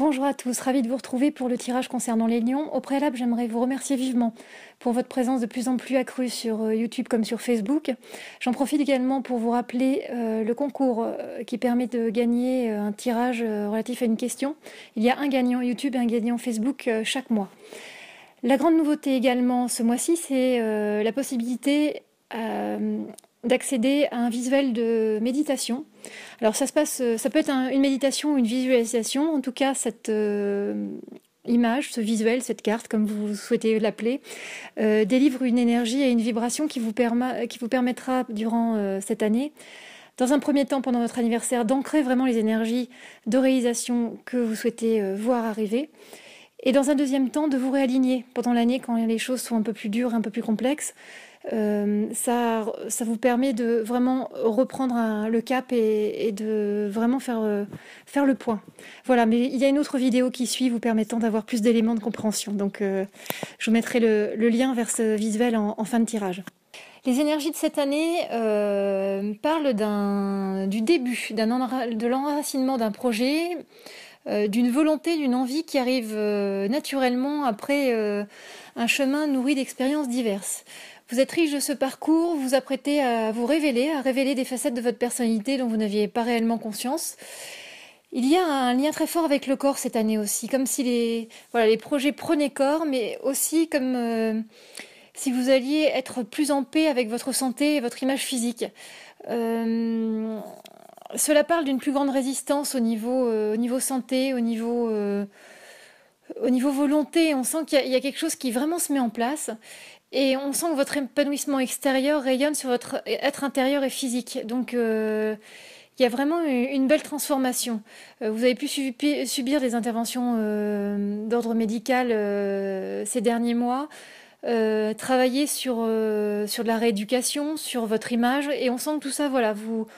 Bonjour à tous, ravi de vous retrouver pour le tirage concernant les lions. Au préalable, j'aimerais vous remercier vivement pour votre présence de plus en plus accrue sur YouTube comme sur Facebook. J'en profite également pour vous rappeler le concours qui permet de gagner un tirage relatif à une question. Il y a un gagnant YouTube et un gagnant Facebook chaque mois. La grande nouveauté également ce mois-ci, c'est la possibilité d'accéder à un visuel de méditation. Alors ça peut être une méditation ou une visualisation. En tout cas, cette image, ce visuel, cette carte, comme vous souhaitez l'appeler, délivre une énergie et une vibration qui vous permettra durant cette année, dans un premier temps pendant votre anniversaire, d'ancrer vraiment les énergies de réalisation que vous souhaitez voir arriver. Et dans un deuxième temps, de vous réaligner pendant l'année quand les choses sont un peu plus dures, un peu plus complexes. Ça vous permet de vraiment reprendre le cap et de vraiment faire le point. Voilà, mais il y a une autre vidéo qui suit vous permettant d'avoir plus d'éléments de compréhension. Donc, je vous mettrai le lien vers ce visuel en fin de tirage. Les énergies de cette année parlent du début, de l'enracinement d'un projet, d'une volonté, d'une envie qui arrive naturellement après un chemin nourri d'expériences diverses. Vous êtes riche de ce parcours, vous vous apprêtez à vous révéler, à révéler des facettes de votre personnalité dont vous n'aviez pas réellement conscience. Il y a un lien très fort avec le corps cette année aussi, comme si les projets prenaient corps, mais aussi comme si vous alliez être plus en paix avec votre santé et votre image physique. Cela parle d'une plus grande résistance au niveau santé, au niveau volonté. On sent qu'il y a quelque chose qui vraiment se met en place. Et on sent que votre épanouissement extérieur rayonne sur votre être intérieur et physique. Donc, il y a vraiment une belle transformation. Vous avez pu subir des interventions d'ordre médical ces derniers mois, travailler sur de la rééducation, sur votre image. Et on sent que tout ça, voilà, vous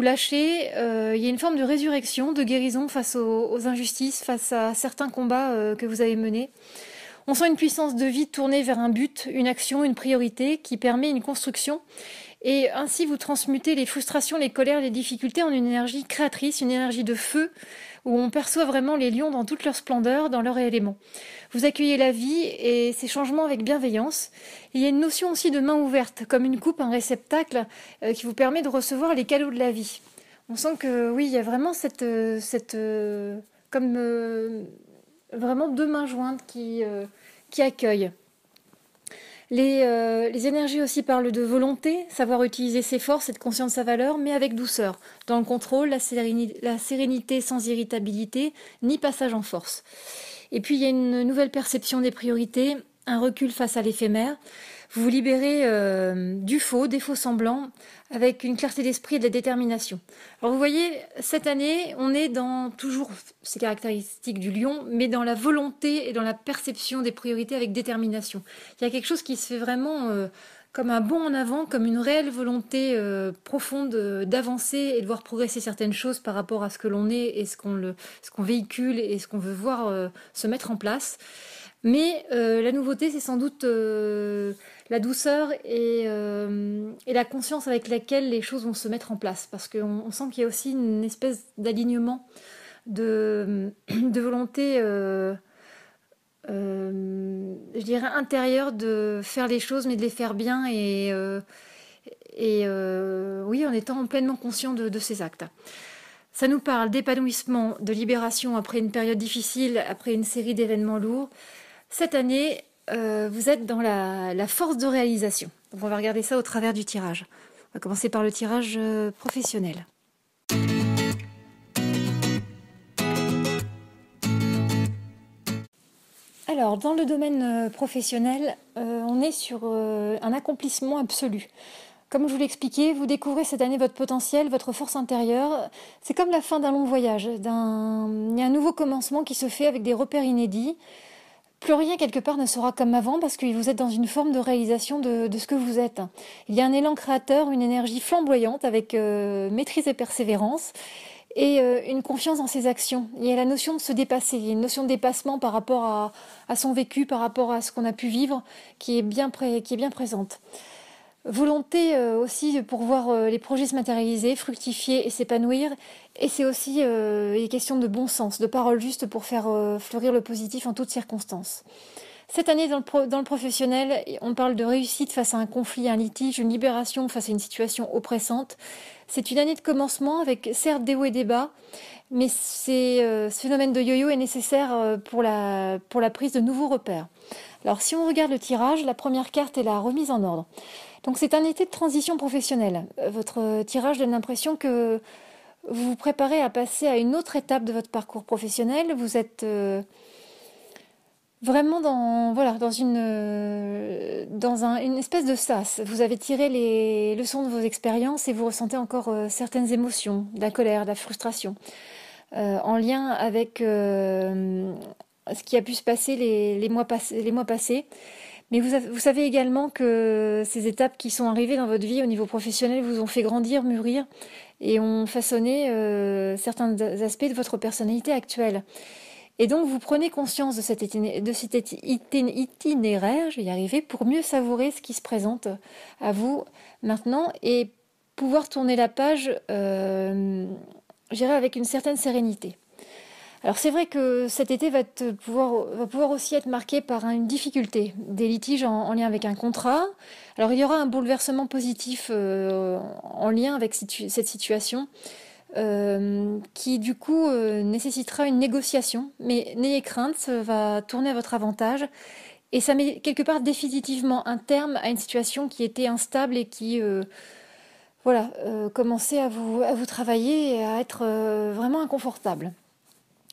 lâchez. Il y a une forme de résurrection, de guérison face aux injustices, face à certains combats que vous avez menés. On sent une puissance de vie tournée vers un but, une action, une priorité qui permet une construction. Et ainsi, vous transmutez les frustrations, les colères, les difficultés en une énergie créatrice, une énergie de feu, où on perçoit vraiment les lions dans toute leur splendeur, dans leur élément. Vous accueillez la vie et ces changements avec bienveillance. Il y a une notion aussi de main ouverte, comme une coupe, un réceptacle, qui vous permet de recevoir les cadeaux de la vie. On sent que, oui, il y a vraiment vraiment deux mains jointes qui accueillent. Les énergies aussi parlent de volonté, savoir utiliser ses forces, être conscient de sa valeur, mais avec douceur. Dans le contrôle, la sérénité sans irritabilité, ni passage en force. Et puis il y a une nouvelle perception des priorités, un recul face à l'éphémère. Vous vous libérez du faux, des faux semblants, avec une clarté d'esprit et de la détermination. Alors vous voyez, cette année, on est dans toujours ces caractéristiques du lion, mais dans la volonté et dans la perception des priorités avec détermination. Il y a quelque chose qui se fait vraiment comme un bond en avant, comme une réelle volonté profonde d'avancer et de voir progresser certaines choses par rapport à ce que l'on est et ce qu'on véhicule et ce qu'on veut voir se mettre en place. Mais la nouveauté, c'est sans doute la douceur et la conscience avec laquelle les choses vont se mettre en place. Parce qu'on sent qu'il y a aussi une espèce d'alignement, de volonté, je dirais, intérieure de faire les choses, mais de les faire bien et oui, en étant pleinement conscient de ces actes. Ça nous parle d'épanouissement, de libération après une période difficile, après une série d'événements lourds. Cette année, vous êtes dans la force de réalisation. Donc on va regarder ça au travers du tirage. On va commencer par le tirage professionnel. Alors, dans le domaine professionnel, on est sur un accomplissement absolu. Comme je vous l'expliquais, vous découvrez cette année votre potentiel, votre force intérieure. C'est comme la fin d'un long voyage. Il y a un nouveau commencement qui se fait avec des repères inédits. Plus rien quelque part ne sera comme avant parce que vous êtes dans une forme de réalisation de ce que vous êtes. Il y a un élan créateur, une énergie flamboyante avec maîtrise et persévérance et une confiance dans ses actions. Il y a la notion de se dépasser, il y a une notion de dépassement par rapport à son vécu, par rapport à ce qu'on a pu vivre qui est bien présente. Volonté aussi pour voir les projets se matérialiser, fructifier et s'épanouir. Et c'est aussi une question de bon sens, de paroles justes pour faire fleurir le positif en toutes circonstances. Cette année, dans le professionnel, on parle de réussite face à un conflit, un litige, une libération face à une situation oppressante. C'est une année de commencement avec certes des hauts et des bas, mais ce phénomène de yo-yo est nécessaire pour la prise de nouveaux repères. Alors si on regarde le tirage, la première carte est la remise en ordre. Donc c'est un été de transition professionnelle. Votre tirage donne l'impression que vous vous préparez à passer à une autre étape de votre parcours professionnel. Vous êtes vraiment une espèce de sas. Vous avez tiré les leçons de vos expériences et vous ressentez encore certaines émotions, de la colère, de la frustration, en lien avec ce qui a pu se passer les mois passés. Mais vous savez également que ces étapes qui sont arrivées dans votre vie au niveau professionnel vous ont fait grandir, mûrir et ont façonné certains aspects de votre personnalité actuelle. Et donc vous prenez conscience de cet itinéraire, je vais y arriver, pour mieux savourer ce qui se présente à vous maintenant et pouvoir tourner la page, je dirais, avec une certaine sérénité. Alors c'est vrai que cet été va pouvoir aussi être marqué par une difficulté, des litiges en lien avec un contrat. Alors il y aura un bouleversement positif en lien avec cette situation qui du coup nécessitera une négociation. Mais n'ayez crainte, ça va tourner à votre avantage. Et ça met quelque part définitivement un terme à une situation qui était instable et qui commençait à vous travailler et à être vraiment inconfortable.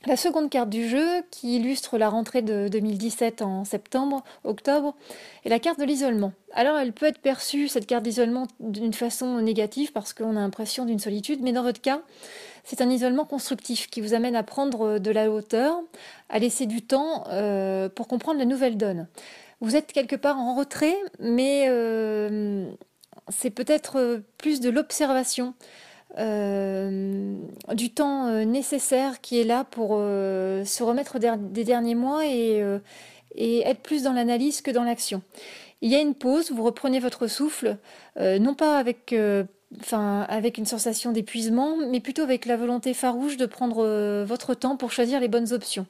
La seconde carte du jeu, qui illustre la rentrée de 2017 en septembre, octobre, est la carte de l'isolement. Alors elle peut être perçue, cette carte d'isolement, d'une façon négative parce qu'on a l'impression d'une solitude, mais dans votre cas, c'est un isolement constructif qui vous amène à prendre de la hauteur, à laisser du temps pour comprendre la nouvelle donne. Vous êtes quelque part en retrait, mais c'est peut-être plus de l'observation du temps nécessaire qui est là pour se remettre des derniers mois et être plus dans l'analyse que dans l'action. Il y a une pause, vous reprenez votre souffle, non pas avec une sensation d'épuisement, mais plutôt avec la volonté farouche de prendre votre temps pour choisir les bonnes options.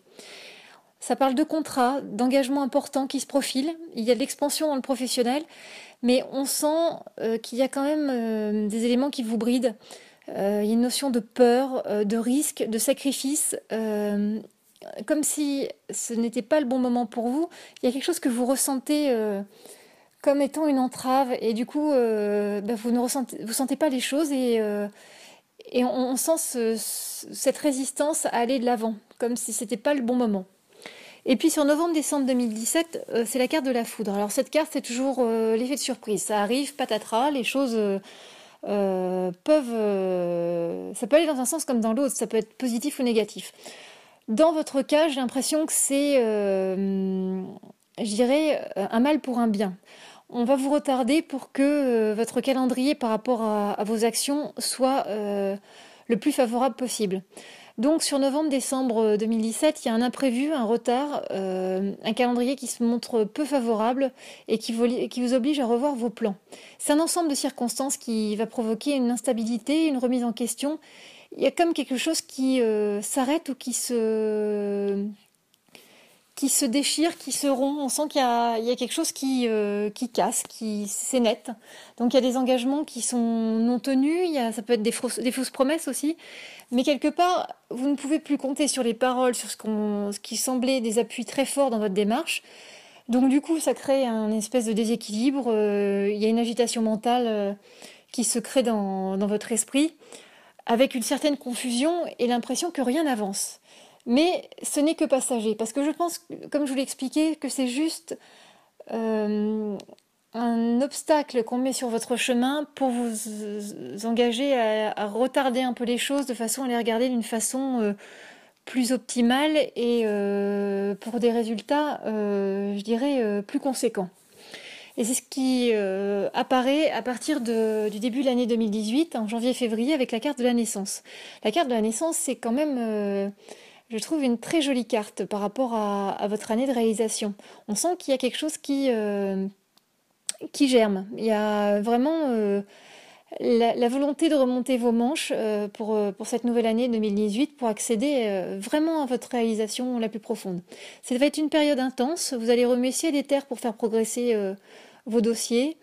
Ça parle de contrats, d'engagements importants qui se profilent. Il y a de l'expansion dans le professionnel, mais on sent qu'il y a quand même des éléments qui vous brident. Il y a une notion de peur, de risque, de sacrifice, comme si ce n'était pas le bon moment pour vous. Il y a quelque chose que vous ressentez comme étant une entrave, et du coup, vous sentez pas les choses, et on sent cette résistance à aller de l'avant, comme si c'était pas le bon moment. Et puis sur novembre-décembre 2017, c'est la carte de la foudre. Alors cette carte, c'est toujours l'effet de surprise. Ça arrive, patatras, les choses ça peut aller dans un sens comme dans l'autre, ça peut être positif ou négatif. Dans votre cas, j'ai l'impression que c'est, je dirais, un mal pour un bien. On va vous retarder pour que votre calendrier par rapport à vos actions soit le plus favorable possible. Donc sur novembre-décembre 2017, il y a un imprévu, un retard, un calendrier qui se montre peu favorable et qui vous oblige à revoir vos plans. C'est un ensemble de circonstances qui va provoquer une instabilité, une remise en question. Il y a comme quelque chose qui s'arrête ou qui se déchire, qui se rompt. On sent qu'il y a quelque chose qui casse, c'est net. Donc il y a des engagements qui sont non tenus, ça peut être des fausses promesses aussi. Mais quelque part, vous ne pouvez plus compter sur les paroles, sur ce qui semblait des appuis très forts dans votre démarche. Donc du coup, ça crée un espèce de déséquilibre. Il y a une agitation mentale qui se crée dans votre esprit, avec une certaine confusion et l'impression que rien n'avance. Mais ce n'est que passager, parce que je pense, comme je vous l'ai expliqué, que c'est juste un obstacle qu'on met sur votre chemin pour vous engager à retarder un peu les choses de façon à les regarder d'une façon plus optimale et pour des résultats, je dirais, plus conséquents. Et c'est ce qui apparaît à partir du début de l'année 2018, en janvier-février, avec la carte de la naissance. La carte de la naissance, c'est quand même, je trouve, une très jolie carte par rapport à votre année de réalisation. On sent qu'il y a quelque chose qui qui germe. Il y a vraiment la volonté de remonter vos manches pour cette nouvelle année 2018 pour accéder vraiment à votre réalisation la plus profonde. Ça va être une période intense. Vous allez remuer ciel et terre pour faire progresser vos dossiers.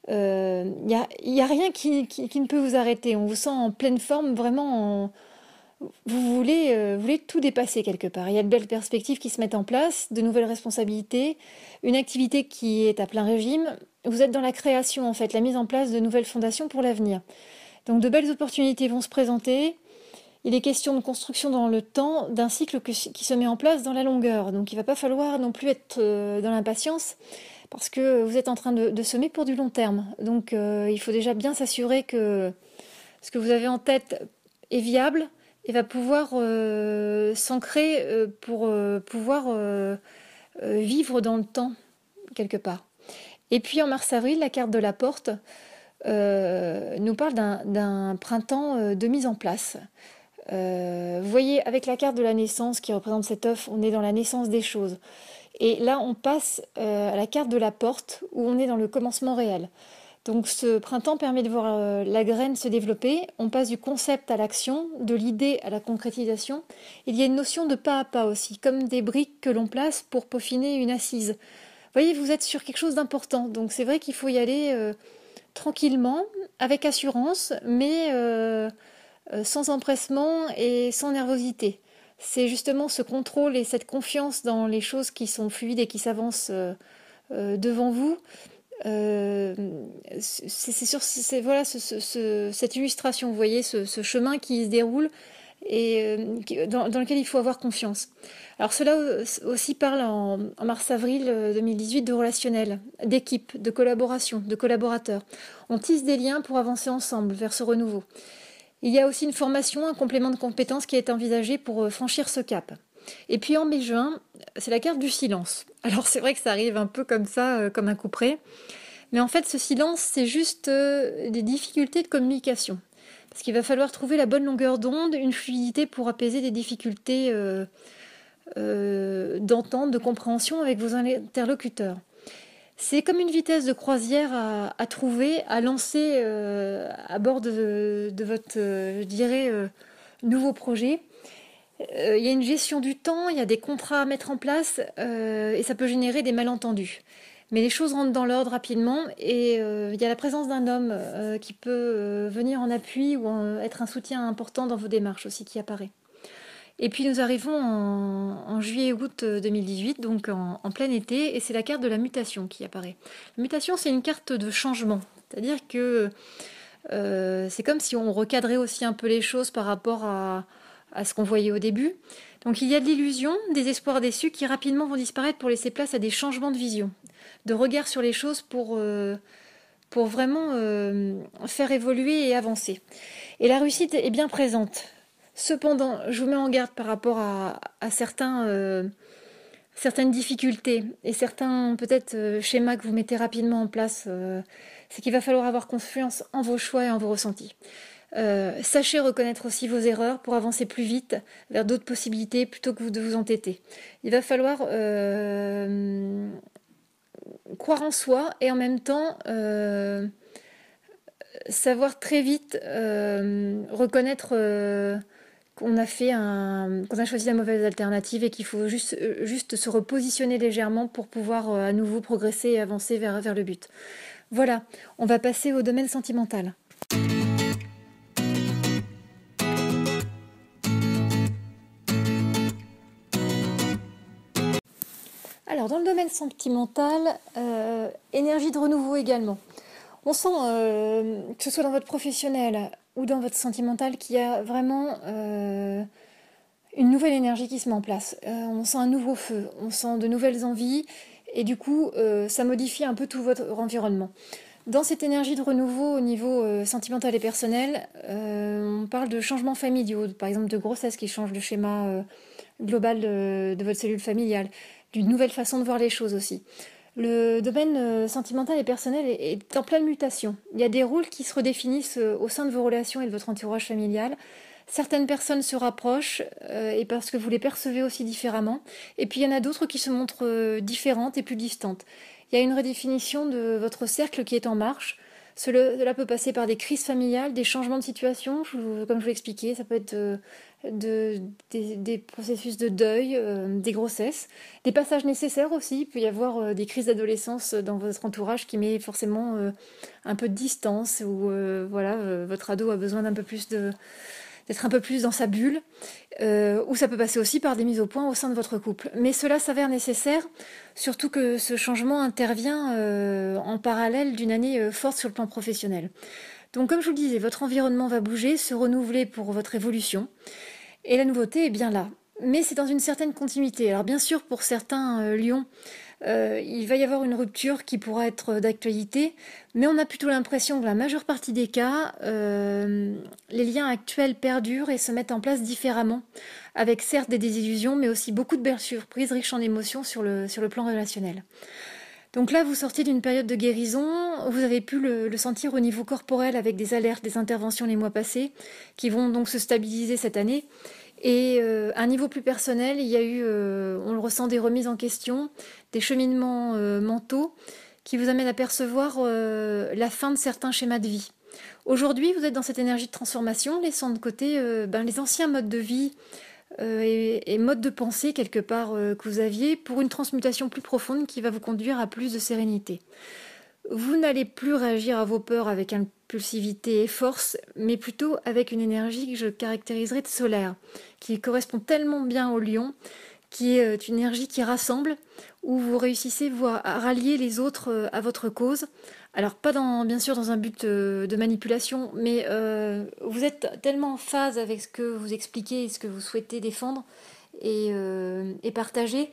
Y a rien qui ne peut vous arrêter. On vous sent en pleine forme, vraiment vous voulez tout dépasser quelque part. Il y a de belles perspectives qui se mettent en place, de nouvelles responsabilités, une activité qui est à plein régime. Vous êtes dans la création, en fait, la mise en place de nouvelles fondations pour l'avenir. Donc de belles opportunités vont se présenter. Il est question de construction dans le temps d'un cycle qui se met en place dans la longueur. Donc il ne va pas falloir non plus être dans l'impatience parce que vous êtes en train de semer pour du long terme. Donc il faut déjà bien s'assurer que ce que vous avez en tête est viable et va pouvoir s'ancrer pour pouvoir vivre dans le temps, quelque part. Et puis en mars-avril, la carte de la porte nous parle d'un printemps de mise en place. Vous voyez, avec la carte de la naissance qui représente cet œuf, on est dans la naissance des choses. Et là, on passe à la carte de la porte où on est dans le commencement réel. Donc ce printemps permet de voir la graine se développer. On passe du concept à l'action, de l'idée à la concrétisation. Il y a une notion de pas à pas aussi, comme des briques que l'on place pour peaufiner une assise. Vous voyez, vous êtes sur quelque chose d'important. Donc c'est vrai qu'il faut y aller tranquillement, avec assurance, mais sans empressement et sans nervosité. C'est justement ce contrôle et cette confiance dans les choses qui sont fluides et qui s'avancent devant vous. C'est voilà cette illustration, vous voyez, ce chemin qui se déroule et dans lequel il faut avoir confiance. Alors cela aussi parle en mars-avril 2018 de relationnel, d'équipe, de collaboration, de collaborateurs. On tisse des liens pour avancer ensemble vers ce renouveau. Il y a aussi une formation, un complément de compétences qui est envisagé pour franchir ce cap. Et puis en mai-juin, c'est la carte du silence. Alors c'est vrai que ça arrive un peu comme ça, comme un coup près. Mais en fait, ce silence, c'est juste des difficultés de communication. Parce qu'il va falloir trouver la bonne longueur d'onde, une fluidité pour apaiser des difficultés d'entente, de compréhension avec vos interlocuteurs. C'est comme une vitesse de croisière à trouver, à lancer à bord de votre, je dirais, nouveau projet. Il y a une gestion du temps, il y a des contrats à mettre en place et ça peut générer des malentendus. Mais les choses rentrent dans l'ordre rapidement et il y a la présence d'un homme qui peut venir en appui ou être un soutien important dans vos démarches aussi qui apparaît. Et puis nous arrivons en juillet-août 2018, donc en plein été, et c'est la carte de la mutation qui apparaît. La mutation, c'est une carte de changement, c'est-à-dire que c'est comme si on recadrait aussi un peu les choses par rapport à ce qu'on voyait au début. Donc il y a de l'illusion, des espoirs déçus qui rapidement vont disparaître pour laisser place à des changements de vision, de regard sur les choses pour vraiment faire évoluer et avancer. Et la réussite est bien présente. Cependant, je vous mets en garde par rapport à certaines difficultés et certains peut-être schémas que vous mettez rapidement en place. C'est qu'il va falloir avoir confiance en vos choix et en vos ressentis. Sachez reconnaître aussi vos erreurs pour avancer plus vite vers d'autres possibilités plutôt que de vous entêter. Il va falloir croire en soi et en même temps savoir très vite reconnaître qu'on a choisi la mauvaise alternative et qu'il faut juste se repositionner légèrement pour pouvoir à nouveau progresser et avancer vers le but. Voilà, on va passer au domaine sentimental. Alors, dans le domaine sentimental, énergie de renouveau également. On sent, que ce soit dans votre professionnel ou dans votre sentimental, qu'il y a vraiment une nouvelle énergie qui se met en place. On sent un nouveau feu, on sent de nouvelles envies, et du coup, ça modifie un peu tout votre environnement. Dans cette énergie de renouveau au niveau sentimental et personnel, on parle de changements familiaux, par exemple de grossesse qui change le schéma global de votre cellule familiale, d'une nouvelle façon de voir les choses aussi. Le domaine sentimental et personnel est en pleine mutation. Il y a des rôles qui se redéfinissent au sein de vos relations et de votre entourage familial. Certaines personnes se rapprochent et parce que vous les percevez aussi différemment. Et puis il y en a d'autres qui se montrent différentes et plus distantes. Il y a une redéfinition de votre cercle qui est en marche. Cela peut passer par des crises familiales, des changements de situation, comme je vous l'expliquais, ça peut être des processus de deuil, des grossesses, des passages nécessaires aussi. Il peut y avoir des crises d'adolescence dans votre entourage qui met forcément un peu de distance ou voilà, votre ado a besoin d'un peu plus d'être un peu plus dans sa bulle, ou ça peut passer aussi par des mises au point au sein de votre couple. Mais cela s'avère nécessaire, surtout que ce changement intervient en parallèle d'une année forte sur le plan professionnel. Donc comme je vous le disais, votre environnement va bouger, se renouveler pour votre évolution, et la nouveauté est bien là. Mais c'est dans une certaine continuité. Alors bien sûr, pour certains lions, il va y avoir une rupture qui pourra être d'actualité, mais on a plutôt l'impression que la majeure partie des cas, les liens actuels perdurent et se mettent en place différemment, avec certes des désillusions, mais aussi beaucoup de belles surprises riches en émotions sur le plan relationnel. Donc là, vous sortez d'une période de guérison, vous avez pu le sentir au niveau corporel avec des alertes, des interventions les mois passés, qui vont donc se stabiliser cette année. Et à un niveau plus personnel, il y a eu, on le ressent, des remises en question, des cheminements mentaux qui vous amènent à percevoir la fin de certains schémas de vie. Aujourd'hui, vous êtes dans cette énergie de transformation, laissant de côté les anciens modes de vie et modes de pensée quelque part que vous aviez pour une transmutation plus profonde qui va vous conduire à plus de sérénité. Vous n'allez plus réagir à vos peurs avec impulsivité et force, mais plutôt avec une énergie que je caractériserais de solaire, qui correspond tellement bien au lion, qui est une énergie qui rassemble, où vous réussissez à rallier les autres à votre cause. Alors pas bien sûr dans un but de manipulation, mais vous êtes tellement en phase avec ce que vous expliquez et ce que vous souhaitez défendre et partager,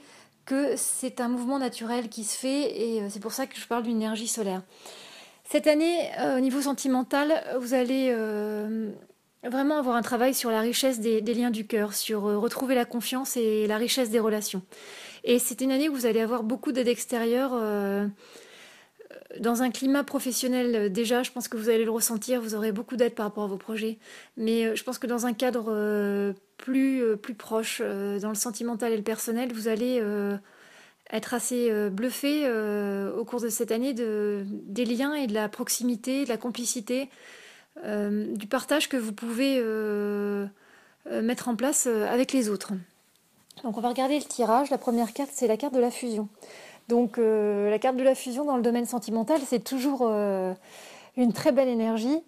que c'est un mouvement naturel qui se fait, et c'est pour ça que je parle d'une énergie solaire. Cette année, au niveau sentimental, vous allez vraiment avoir un travail sur la richesse des liens du cœur, sur retrouver la confiance et la richesse des relations. Et c'est une année où vous allez avoir beaucoup d'aide extérieure dans un climat professionnel. Déjà, je pense que vous allez le ressentir, vous aurez beaucoup d'aide par rapport à vos projets. Mais je pense que dans un cadre plus proche, dans le sentimental et le personnel, vous allez être assez bluffé au cours de cette année des liens et de la proximité, de la complicité, du partage que vous pouvez mettre en place avec les autres. Donc on va regarder le tirage. La première carte, c'est la carte de la fusion. Donc la carte de la fusion dans le domaine sentimental, c'est toujours une très belle énergie.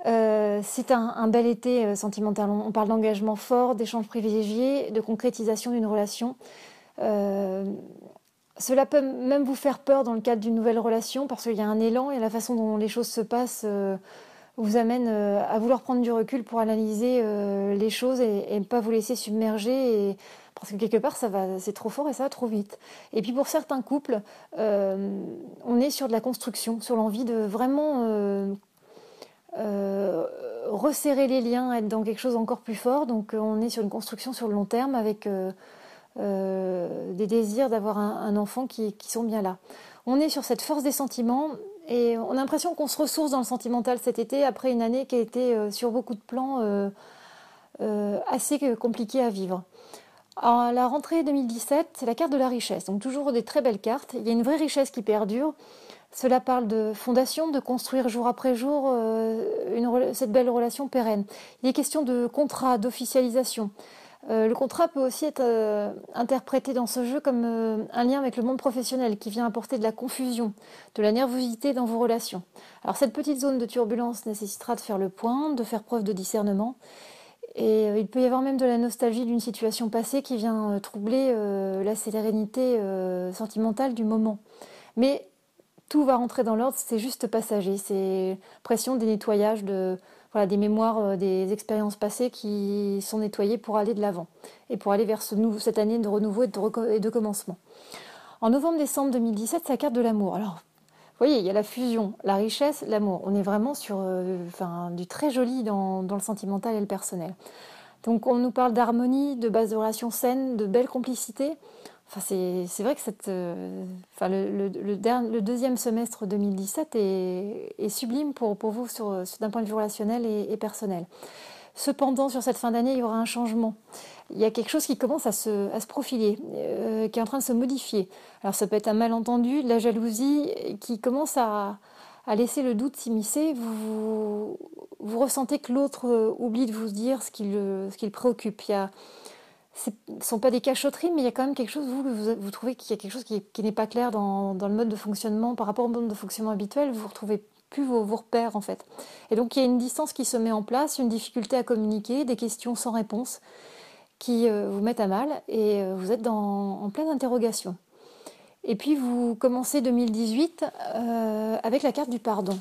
C'est un bel été sentimental. On parle d'engagement fort, d'échanges privilégiés, de concrétisation d'une relation. Cela peut même vous faire peur dans le cadre d'une nouvelle relation parce qu'il y a un élan et la façon dont les choses se passent vous amène à vouloir prendre du recul pour analyser les choses et ne pas vous laisser submerger. Parce que quelque part, c'est trop fort et ça va trop vite. Et puis pour certains couples, on est sur de la construction, sur l'envie de vraiment resserrer les liens, être dans quelque chose d'encore plus fort. Donc on est sur une construction sur le long terme avec des désirs d'avoir un enfant qui sont bien là. On est sur cette force des sentiments et on a l'impression qu'on se ressource dans le sentimental cet été après une année qui a été sur beaucoup de plans assez compliquée à vivre. Alors, la rentrée 2017, c'est la carte de la richesse, donc toujours des très belles cartes. Il y a une vraie richesse qui perdure. Cela parle de fondation, de construire jour après jour cette belle relation pérenne. Il est question de contrat, d'officialisation. Le contrat peut aussi être interprété dans ce jeu comme un lien avec le monde professionnel qui vient apporter de la confusion, de la nervosité dans vos relations. Alors cette petite zone de turbulence nécessitera de faire le point, de faire preuve de discernement. Et il peut y avoir même de la nostalgie d'une situation passée qui vient troubler la sérénité sentimentale du moment. Mais tout va rentrer dans l'ordre, c'est juste passager. C'est pression des nettoyages des mémoires, des expériences passées qui sont nettoyées pour aller de l'avant et pour aller vers cette année de renouveau et de commencement. En novembre-décembre 2017, c'est la carte de l'amour. Alors, vous voyez, il y a la fusion, la richesse, l'amour. On est vraiment sur du très joli dans le sentimental et le personnel. Donc on nous parle d'harmonie, de base de relations saines, de belle complicité. Enfin, c'est vrai que le deuxième semestre 2017 est sublime pour vous d'un point de vue relationnel et personnel. Cependant, sur cette fin d'année, il y aura un changement. Il y a quelque chose qui commence à se profiler, qui est en train de se modifier. Alors ça peut être un malentendu, de la jalousie qui commence à laisser le doute s'immiscer. Vous ressentez que l'autre oublie de vous dire ce qui le préoccupe. Ce ne sont pas des cachotteries, mais il y a quand même quelque chose, vous trouvez qu'il y a quelque chose qui n'est pas clair dans le mode de fonctionnement, par rapport au mode de fonctionnement habituel, vous ne retrouvez plus vos repères en fait. Et donc il y a une distance qui se met en place, une difficulté à communiquer, des questions sans réponse qui vous mettent à mal et vous êtes en pleine interrogation. Et puis vous commencez 2018 avec la carte du pardon.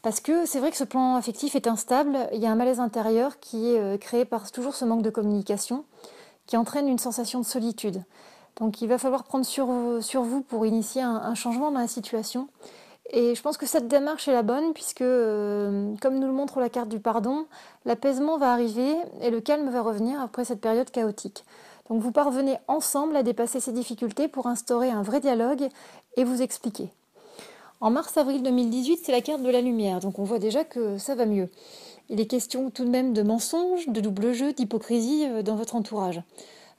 Parce que c'est vrai que ce plan affectif est instable, il y a un malaise intérieur qui est créé par toujours ce manque de communication, qui entraîne une sensation de solitude. Donc il va falloir prendre sur vous pour initier un changement dans la situation. Et je pense que cette démarche est la bonne puisque, comme nous le montre la carte du pardon, l'apaisement va arriver et le calme va revenir après cette période chaotique. Donc vous parvenez ensemble à dépasser ces difficultés pour instaurer un vrai dialogue et vous expliquer. En mars-avril 2018, c'est la carte de la lumière, donc on voit déjà que ça va mieux. Il est question tout de même de mensonges, de double jeu, d'hypocrisie dans votre entourage.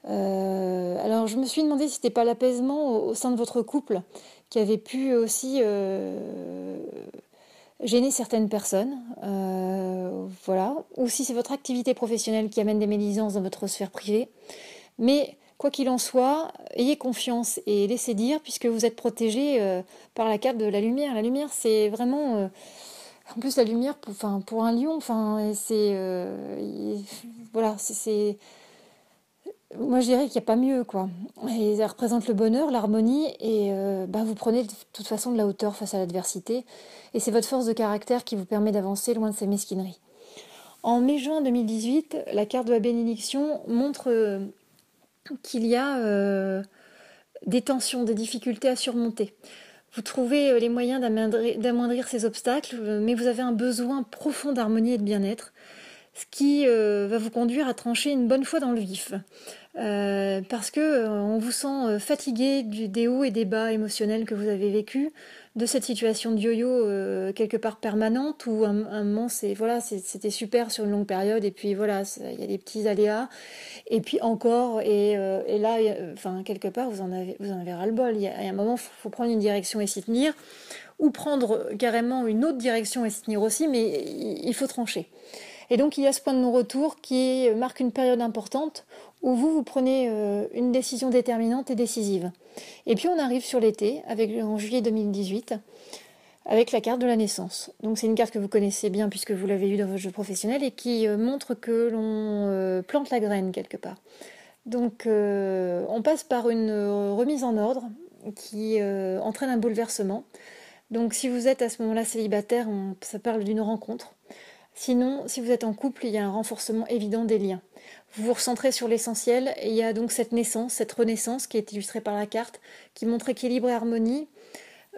Alors je me suis demandé si c'était pas l'apaisement au sein de votre couple qui avait pu aussi gêner certaines personnes, voilà, ou si c'est votre activité professionnelle qui amène des médisances dans votre sphère privée. Mais quoi qu'il en soit, ayez confiance et laissez dire puisque vous êtes protégé par la carte de la lumière. La lumière, c'est vraiment en plus la lumière, pour un lion, voilà, moi, je dirais qu'il n'y a pas mieux, quoi. Et ça représente le bonheur, l'harmonie, et vous prenez de toute façon de la hauteur face à l'adversité. Et c'est votre force de caractère qui vous permet d'avancer loin de ces mesquineries. En mai-juin 2018, la carte de la bénédiction montre qu'il y a des tensions, des difficultés à surmonter. Vous trouvez les moyens d'amoindrir ces obstacles, mais vous avez un besoin profond d'harmonie et de bien-être, ce qui va vous conduire à trancher une bonne fois dans le vif. Parce que on vous sent fatigué des hauts et des bas émotionnels que vous avez vécus, de cette situation de yo-yo quelque part permanente où un moment c'était super sur une longue période et puis voilà, il y a des petits aléas et puis encore et là quelque part vous en avez ras-le-bol. Il y a un moment faut prendre une direction et s'y tenir, ou prendre carrément une autre direction et s'y tenir aussi, mais il faut trancher. Et donc il y a ce point de non-retour qui marque une période importante où vous prenez une décision déterminante et décisive. Et puis on arrive sur l'été, en juillet 2018, avec la carte de la naissance. Donc c'est une carte que vous connaissez bien puisque vous l'avez eue dans votre jeu professionnel et qui montre que l'on plante la graine quelque part. Donc on passe par une remise en ordre qui entraîne un bouleversement. Donc si vous êtes à ce moment-là célibataire, ça parle d'une rencontre. Sinon, si vous êtes en couple, il y a un renforcement évident des liens. Vous vous recentrez sur l'essentiel et il y a donc cette naissance, cette renaissance qui est illustrée par la carte, qui montre équilibre et harmonie,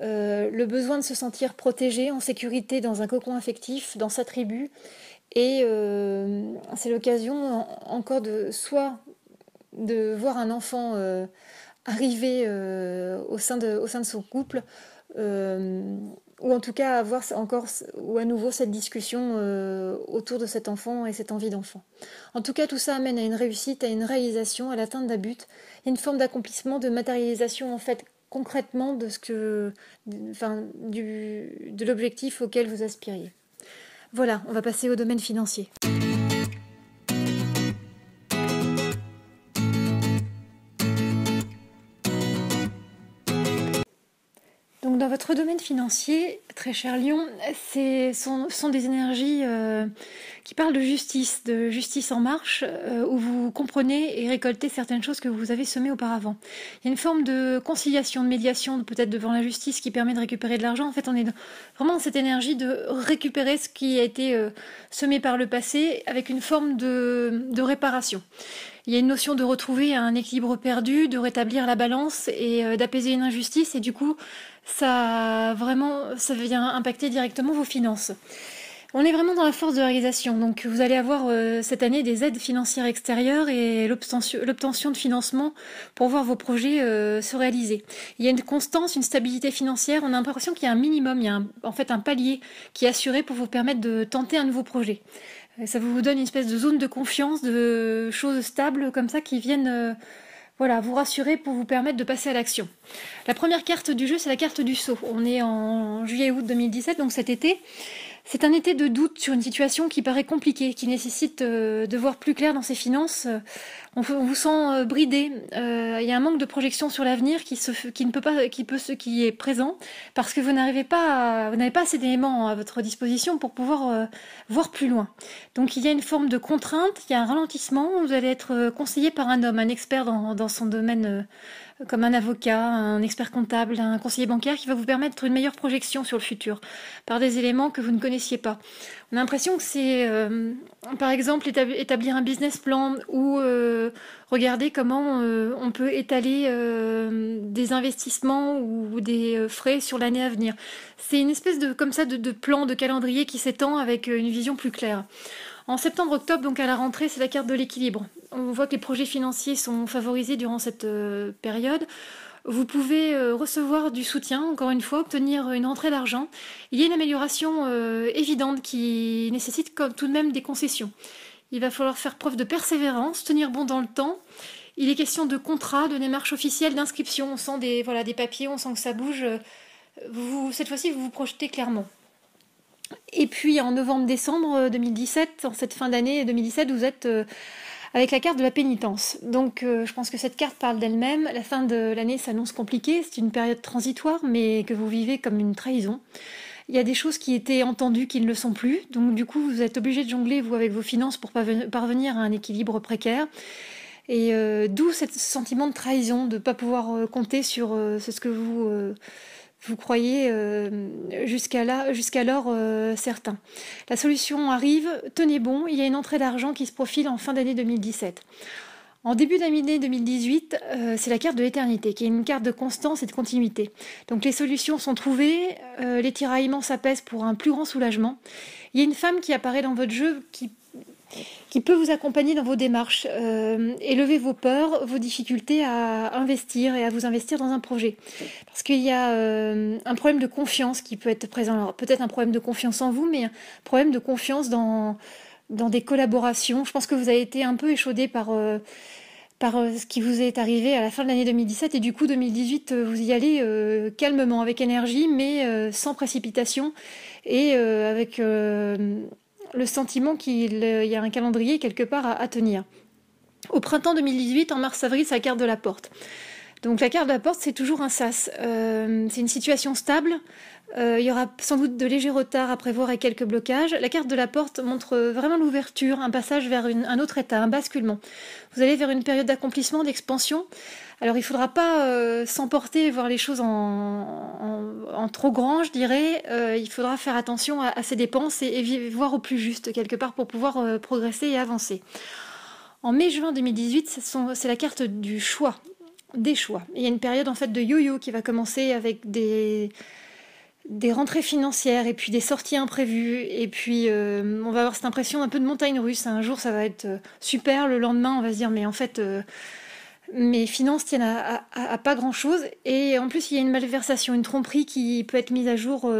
le besoin de se sentir protégé, en sécurité dans un cocon affectif, dans sa tribu. Et c'est l'occasion encore soit de voir un enfant arriver au sein de son couple, ou en tout cas avoir encore ou à nouveau cette discussion autour de cet enfant et cette envie d'enfant. En tout cas, tout ça amène à une réussite, à une réalisation, à l'atteinte d'un but, une forme d'accomplissement, de matérialisation en fait concrètement de de l'objectif auquel vous aspiriez. Voilà, on va passer au domaine financier. Donc dans votre domaine financier, très cher Lion, sont des énergies qui parlent de justice en marche, où vous comprenez et récoltez certaines choses que vous avez semées auparavant. Il y a une forme de conciliation, de médiation, peut-être devant la justice, qui permet de récupérer de l'argent. En fait, on est vraiment dans cette énergie de récupérer ce qui a été semé par le passé avec une forme de réparation. Il y a une notion de retrouver un équilibre perdu, de rétablir la balance et d'apaiser une injustice. Et du coup, ça vient impacter directement vos finances. On est vraiment dans la force de réalisation. Donc vous allez avoir cette année des aides financières extérieures et l'obtention de financement pour voir vos projets se réaliser. Il y a une constance, une stabilité financière. On a l'impression qu'il y a un minimum, il y a en fait un palier qui est assuré pour vous permettre de tenter un nouveau projet. Et ça vous donne une espèce de zone de confiance, de choses stables comme ça qui viennent voilà, vous rassurer pour vous permettre de passer à l'action. La première carte du jeu, c'est la carte du saut. On est en juillet-août 2017, donc cet été. C'est un été de doute sur une situation qui paraît compliquée, qui nécessite de voir plus clair dans ses finances. On vous sent bridé. Il y a un manque de projection sur l'avenir qui est présent parce que vous n'avez pas assez d'éléments à votre disposition pour pouvoir voir plus loin. Donc il y a une forme de contrainte, il y a un ralentissement. Vous allez être conseillé par un homme, un expert dans son domaine. Comme un avocat, un expert comptable, un conseiller bancaire qui va vous permettre une meilleure projection sur le futur par des éléments que vous ne connaissiez pas. On a l'impression que c'est, par exemple, établir un business plan ou regarder comment on peut étaler des investissements ou des frais sur l'année à venir. C'est une espèce de plan, de calendrier qui s'étend avec une vision plus claire. En septembre-octobre, donc à la rentrée, c'est la carte de l'équilibre. On voit que les projets financiers sont favorisés durant cette période. Vous pouvez recevoir du soutien, encore une fois, obtenir une rentrée d'argent. Il y a une amélioration évidente qui nécessite tout de même des concessions. Il va falloir faire preuve de persévérance, tenir bon dans le temps. Il est question de contrats, de démarches officielles, d'inscription. On sent des papiers, on sent que ça bouge. Cette fois-ci, vous vous projetez clairement. Et puis en novembre-décembre 2017, en cette fin d'année 2017, vous êtes avec la carte de la pénitence. Donc je pense que cette carte parle d'elle-même. La fin de l'année s'annonce compliquée, c'est une période transitoire, mais que vous vivez comme une trahison. Il y a des choses qui étaient entendues qui ne le sont plus. Donc du coup, vous êtes obligé de jongler, vous, avec vos finances pour parvenir à un équilibre précaire. Et d'où ce sentiment de trahison, de ne pas pouvoir compter sur ce que vous croyez jusqu'alors certain. La solution arrive, tenez bon, il y a une entrée d'argent qui se profile en fin d'année 2017. En début d'année 2018, c'est la carte de l'éternité, qui est une carte de constance et de continuité. Donc les solutions sont trouvées, les tiraillements s'apaisent pour un plus grand soulagement. Il y a une femme qui apparaît dans votre jeu qui peut vous accompagner dans vos démarches, élever vos peurs, vos difficultés à investir et à vous investir dans un projet. Parce qu'il y a un problème de confiance qui peut être présent. Alors, peut-être un problème de confiance en vous, mais un problème de confiance dans des collaborations. Je pense que vous avez été un peu échaudé par ce qui vous est arrivé à la fin de l'année 2017 et du coup 2018 vous y allez calmement, avec énergie, mais sans précipitation et avec le sentiment qu'il y a un calendrier quelque part à tenir. Au printemps 2018, en mars-avril, c'est la carte de la porte. Donc la carte de la porte, c'est toujours un sas. C'est une situation stable. Il y aura sans doute de légers retards à prévoir et quelques blocages. La carte de la porte montre vraiment l'ouverture, un passage vers un autre état, un basculement. Vous allez vers une période d'accomplissement, d'expansion. Alors il ne faudra pas s'emporter et voir les choses en trop grand, je dirais. Il faudra faire attention à ses dépenses et voir au plus juste, quelque part, pour pouvoir progresser et avancer. En mai-juin 2018, c'est la carte du choix, des choix. Il y a une période en fait de yo-yo qui va commencer avec des rentrées financières et puis des sorties imprévues. Et puis on va avoir cette impression un peu de montagne russe. Un jour ça va être super, le lendemain on va se dire mais en fait... mes finances tiennent à pas grand-chose. Et en plus, il y a une malversation, une tromperie qui peut être mise à jour,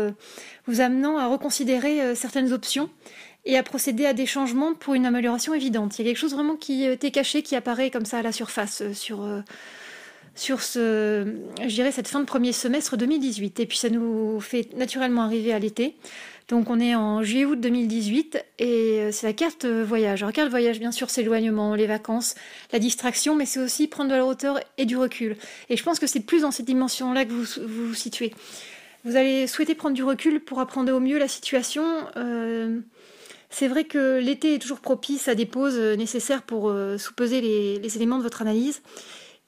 vous amenant à reconsidérer certaines options et à procéder à des changements pour une amélioration évidente. Il y a quelque chose vraiment qui était caché, qui apparaît comme ça à la surface sur je dirais, cette fin de premier semestre 2018. Et puis ça nous fait naturellement arriver à l'été. Donc on est en juillet-août 2018 et c'est la carte voyage. Alors carte voyage, bien sûr, c'est l'éloignement, les vacances, la distraction, mais c'est aussi prendre de la hauteur et du recul. Et je pense que c'est plus dans cette dimension-là que vous vous situez. Vous allez souhaiter prendre du recul pour apprendre au mieux la situation. C'est vrai que l'été est toujours propice à des pauses nécessaires pour sous-peser les éléments de votre analyse.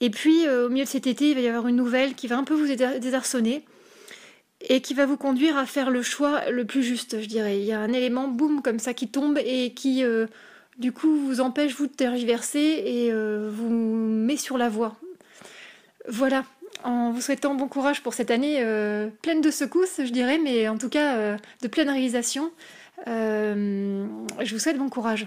Et puis au milieu de cet été, il va y avoir une nouvelle qui va un peu vous désarçonner et qui va vous conduire à faire le choix le plus juste, je dirais. Il y a un élément, boum, comme ça, qui tombe et qui, du coup, vous empêche, vous, de tergiverser et vous met sur la voie. Voilà, en vous souhaitant bon courage pour cette année pleine de secousses, je dirais, mais en tout cas de pleine réalisation. Je vous souhaite bon courage.